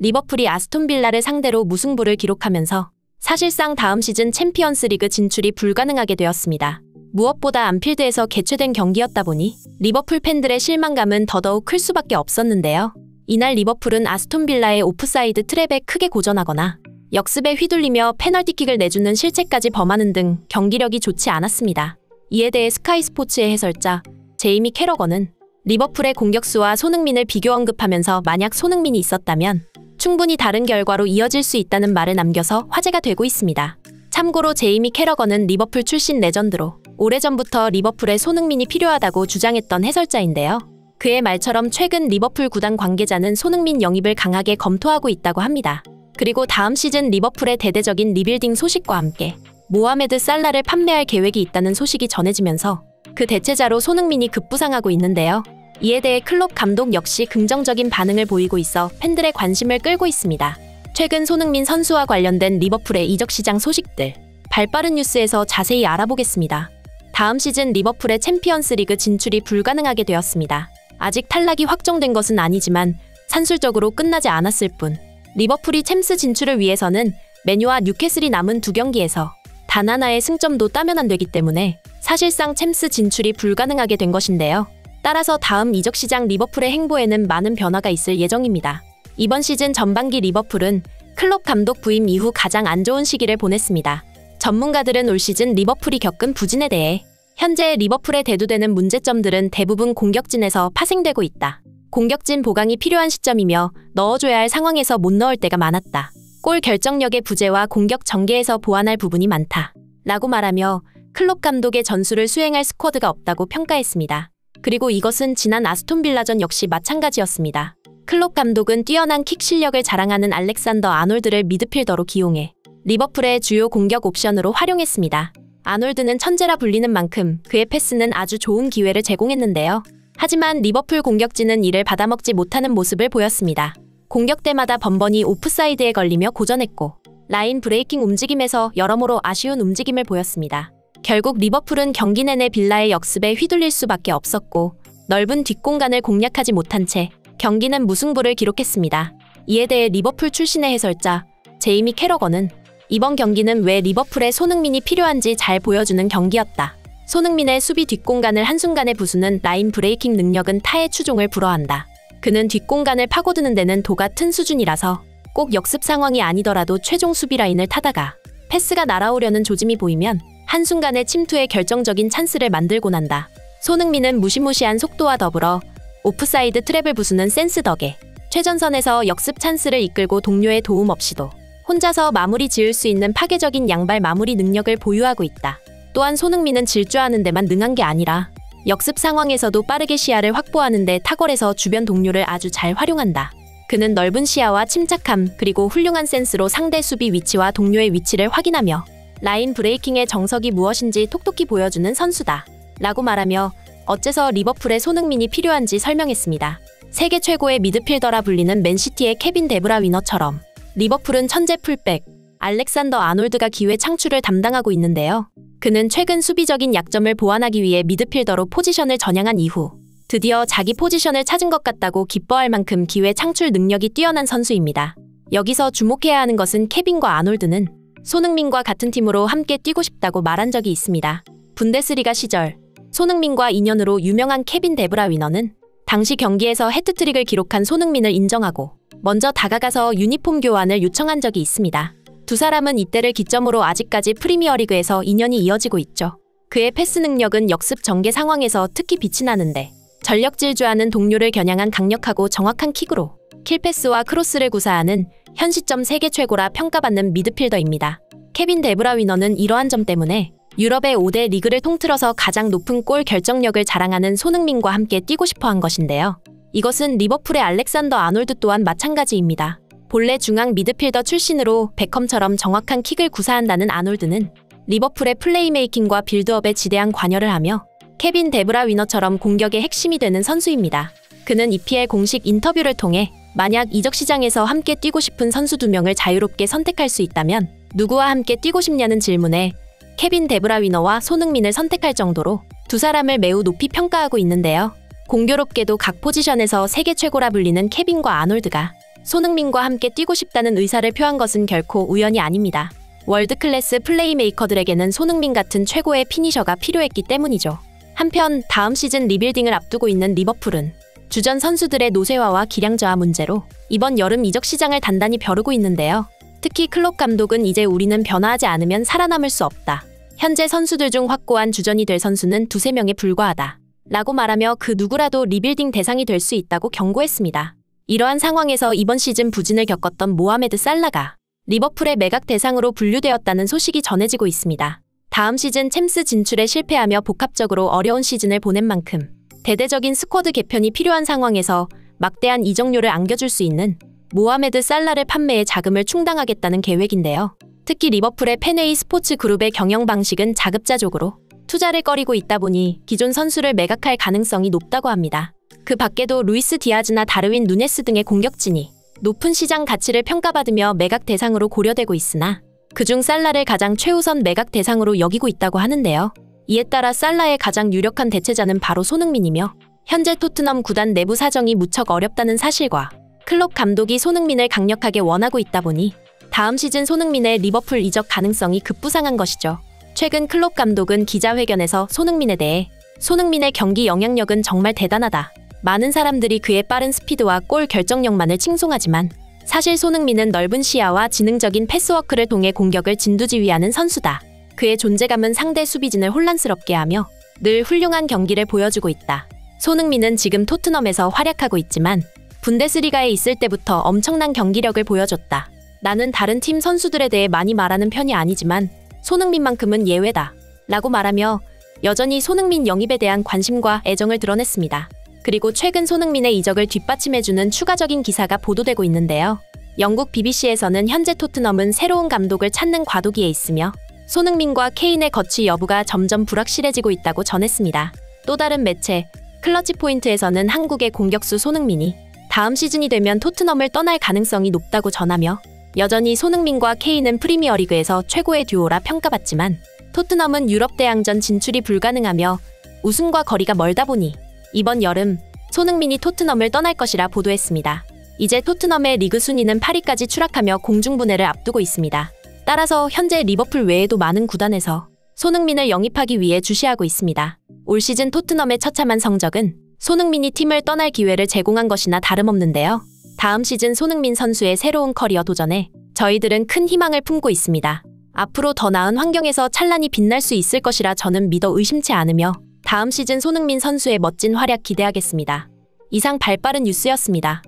리버풀이 아스톤 빌라를 상대로 무승부를 기록하면서 사실상 다음 시즌 챔피언스 리그 진출이 불가능하게 되었습니다. 무엇보다 안필드에서 개최된 경기였다 보니 리버풀 팬들의 실망감은 더더욱 클 수밖에 없었는데요. 이날 리버풀은 아스톤 빌라의 오프사이드 트랩에 크게 고전하거나 역습에 휘둘리며 페널티킥을 내주는 실책까지 범하는 등 경기력이 좋지 않았습니다. 이에 대해 스카이 스포츠의 해설자 제이미 캐러건은 리버풀의 공격수와 손흥민을 비교 언급하면서 만약 손흥민이 있었다면 충분히 다른 결과로 이어질 수 있다는 말을 남겨서 화제가 되고 있습니다. 참고로 제이미 캐러건은 리버풀 출신 레전드로 오래전부터 리버풀에 손흥민이 필요하다고 주장했던 해설자인데요. 그의 말처럼 최근 리버풀 구단 관계자는 손흥민 영입을 강하게 검토하고 있다고 합니다. 그리고 다음 시즌 리버풀의 대대적인 리빌딩 소식과 함께 모하메드 살라를 판매할 계획이 있다는 소식이 전해지면서 그 대체자로 손흥민이 급부상하고 있는데요. 이에 대해 클롭 감독 역시 긍정적인 반응을 보이고 있어 팬들의 관심을 끌고 있습니다. 최근 손흥민 선수와 관련된 리버풀의 이적 시장 소식들 발빠른 뉴스에서 자세히 알아보겠습니다. 다음 시즌 리버풀의 챔피언스 리그 진출이 불가능하게 되었습니다. 아직 탈락이 확정된 것은 아니지만 산술적으로 끝나지 않았을 뿐 리버풀이 챔스 진출을 위해서는 맨유와 뉴캐슬이 남은 두 경기에서 단 하나의 승점도 따면 안 되기 때문에 사실상 챔스 진출이 불가능하게 된 것인데요. 따라서 다음 이적 시장 리버풀의 행보에는 많은 변화가 있을 예정입니다. 이번 시즌 전반기 리버풀은 클롭 감독 부임 이후 가장 안 좋은 시기를 보냈습니다. 전문가들은 올 시즌 리버풀이 겪은 부진에 대해 현재 리버풀에 대두되는 문제점들은 대부분 공격진에서 파생되고 있다. 공격진 보강이 필요한 시점이며 넣어줘야 할 상황에서 못 넣을 때가 많았다. 골 결정력의 부재와 공격 전개에서 보완할 부분이 많다. 라고 말하며 클롭 감독의 전술을 수행할 스쿼드가 없다고 평가했습니다. 그리고 이것은 지난 아스톤 빌라전 역시 마찬가지였습니다. 클롭 감독은 뛰어난 킥 실력을 자랑하는 알렉산더 아놀드를 미드필더로 기용해 리버풀의 주요 공격 옵션으로 활용했습니다. 아놀드는 천재라 불리는 만큼 그의 패스는 아주 좋은 기회를 제공했는데요. 하지만 리버풀 공격진은 이를 받아먹지 못하는 모습을 보였습니다. 공격 때마다 번번이 오프사이드에 걸리며 고전했고 라인 브레이킹 움직임에서 여러모로 아쉬운 움직임을 보였습니다. 결국 리버풀은 경기 내내 빌라의 역습에 휘둘릴 수밖에 없었고 넓은 뒷공간을 공략하지 못한 채 경기는 무승부를 기록했습니다. 이에 대해 리버풀 출신의 해설자 제이미 캐러건은 이번 경기는 왜 리버풀에 손흥민이 필요한지 잘 보여주는 경기였다. 손흥민의 수비 뒷공간을 한순간에 부수는 라인 브레이킹 능력은 타의 추종을 불허한다. 그는 뒷공간을 파고드는 데는 도 같은 수준이라서 꼭 역습 상황이 아니더라도 최종 수비 라인을 타다가 패스가 날아오려는 조짐이 보이면 한순간에 침투의 결정적인 찬스를 만들고 난다. 손흥민은 무시무시한 속도와 더불어 오프사이드 트랩을 부수는 센스 덕에 최전선에서 역습 찬스를 이끌고 동료의 도움 없이도 혼자서 마무리 지을 수 있는 파괴적인 양발 마무리 능력을 보유하고 있다. 또한 손흥민은 질주하는 데만 능한 게 아니라 역습 상황에서도 빠르게 시야를 확보하는 데 탁월해서 주변 동료를 아주 잘 활용한다. 그는 넓은 시야와 침착함 그리고 훌륭한 센스로 상대 수비 위치와 동료의 위치를 확인하며 라인 브레이킹의 정석이 무엇인지 톡톡히 보여주는 선수다. 라고 말하며 어째서 리버풀에 손흥민이 필요한지 설명했습니다. 세계 최고의 미드필더라 불리는 맨시티의 케빈 데브라 위너처럼 리버풀은 천재 풀백 알렉산더 아놀드가 기회 창출을 담당하고 있는데요. 그는 최근 수비적인 약점을 보완하기 위해 미드필더로 포지션을 전향한 이후 드디어 자기 포지션을 찾은 것 같다고 기뻐할 만큼 기회 창출 능력이 뛰어난 선수입니다. 여기서 주목해야 하는 것은 케빈과 아놀드는 손흥민과 같은 팀으로 함께 뛰고 싶다고 말한 적이 있습니다. 분데스리가 시절 손흥민과 인연으로 유명한 케빈 데브라 위너는 당시 경기에서 해트트릭을 기록한 손흥민을 인정하고 먼저 다가가서 유니폼 교환을 요청한 적이 있습니다. 두 사람은 이때를 기점으로 아직까지 프리미어리그에서 인연이 이어지고 있죠. 그의 패스 능력은 역습 전개 상황에서 특히 빛이 나는데 전력 질주하는 동료를 겨냥한 강력하고 정확한 킥으로 킬패스와 크로스를 구사하는 현 시점 세계 최고라 평가받는 미드필더입니다. 케빈 데브라 위너는 이러한 점 때문에 유럽의 5대 리그를 통틀어서 가장 높은 골 결정력을 자랑하는 손흥민과 함께 뛰고 싶어한 것인데요. 이것은 리버풀의 알렉산더 아놀드 또한 마찬가지입니다. 본래 중앙 미드필더 출신으로 베컴처럼 정확한 킥을 구사한다는 아놀드는 리버풀의 플레이메이킹과 빌드업에 지대한 관여를 하며 케빈 데브라 위너처럼 공격의 핵심이 되는 선수입니다. 그는 EPL 공식 인터뷰를 통해 만약 이적 시장에서 함께 뛰고 싶은 선수 2명을 자유롭게 선택할 수 있다면 누구와 함께 뛰고 싶냐는 질문에 케빈 데브라 위너와 손흥민을 선택할 정도로 두 사람을 매우 높이 평가하고 있는데요. 공교롭게도 각 포지션에서 세계 최고라 불리는 케빈과 아놀드가 손흥민과 함께 뛰고 싶다는 의사를 표한 것은 결코 우연이 아닙니다. 월드클래스 플레이메이커들에게는 손흥민 같은 최고의 피니셔가 필요했기 때문이죠. 한편 다음 시즌 리빌딩을 앞두고 있는 리버풀은 주전 선수들의 노쇠화와 기량 저하 문제로 이번 여름 이적 시장을 단단히 벼르고 있는데요. 특히 클롭 감독은 이제 우리는 변화하지 않으면 살아남을 수 없다. 현재 선수들 중 확고한 주전이 될 선수는 2~3명에 불과하다. 라고 말하며 그 누구라도 리빌딩 대상이 될 수 있다고 경고했습니다. 이러한 상황에서 이번 시즌 부진을 겪었던 모하메드 살라가 리버풀의 매각 대상으로 분류되었다는 소식이 전해지고 있습니다. 다음 시즌 챔스 진출에 실패하며 복합적으로 어려운 시즌을 보낸 만큼 대대적인 스쿼드 개편이 필요한 상황에서 막대한 이적료를 안겨줄 수 있는 모하메드 살라를 판매해 자금을 충당하겠다는 계획인데요. 특히 리버풀의 페네이 스포츠 그룹의 경영 방식은 자급자족으로 투자를 꺼리고 있다 보니 기존 선수를 매각할 가능성이 높다고 합니다. 그 밖에도 루이스 디아즈나 다르윈 누네스 등의 공격진이 높은 시장 가치를 평가받으며 매각 대상으로 고려되고 있으나 그중 살라를 가장 최우선 매각 대상으로 여기고 있다고 하는데요. 이에 따라 살라의 가장 유력한 대체자는 바로 손흥민이며 현재 토트넘 구단 내부 사정이 무척 어렵다는 사실과 클롭 감독이 손흥민을 강력하게 원하고 있다 보니 다음 시즌 손흥민의 리버풀 이적 가능성이 급부상한 것이죠. 최근 클롭 감독은 기자회견에서 손흥민에 대해 손흥민의 경기 영향력은 정말 대단하다. 많은 사람들이 그의 빠른 스피드와 골 결정력만을 칭송하지만 사실 손흥민은 넓은 시야와 지능적인 패스워크를 통해 공격을 진두지휘하는 선수다. 그의 존재감은 상대 수비진을 혼란스럽게 하며 늘 훌륭한 경기를 보여주고 있다. 손흥민은 지금 토트넘에서 활약하고 있지만 분데스리가에 있을 때부터 엄청난 경기력을 보여줬다. 나는 다른 팀 선수들에 대해 많이 말하는 편이 아니지만 손흥민만큼은 예외다. 라고 말하며 여전히 손흥민 영입에 대한 관심과 애정을 드러냈습니다. 그리고 최근 손흥민의 이적을 뒷받침해주는 추가적인 기사가 보도되고 있는데요. 영국 BBC에서는 현재 토트넘은 새로운 감독을 찾는 과도기에 있으며 손흥민과 케인의 거취 여부가 점점 불확실해지고 있다고 전했습니다. 또 다른 매체 클러치포인트에서는 한국의 공격수 손흥민이 다음 시즌이 되면 토트넘을 떠날 가능성이 높다고 전하며 여전히 손흥민과 케인은 프리미어리그에서 최고의 듀오라 평가받지만 토트넘은 유럽 대항전 진출이 불가능하며 우승과 거리가 멀다 보니 이번 여름 손흥민이 토트넘을 떠날 것이라 보도했습니다. 이제 토트넘의 리그 순위는 8위까지 추락하며 공중분해를 앞두고 있습니다. 따라서 현재 리버풀 외에도 많은 구단에서 손흥민을 영입하기 위해 주시하고 있습니다. 올 시즌 토트넘의 처참한 성적은 손흥민이 팀을 떠날 기회를 제공한 것이나 다름없는데요. 다음 시즌 손흥민 선수의 새로운 커리어 도전에 저희들은 큰 희망을 품고 있습니다. 앞으로 더 나은 환경에서 찬란히 빛날 수 있을 것이라 저는 믿어 의심치 않으며 다음 시즌 손흥민 선수의 멋진 활약 기대하겠습니다. 이상 발빠른 뉴스였습니다.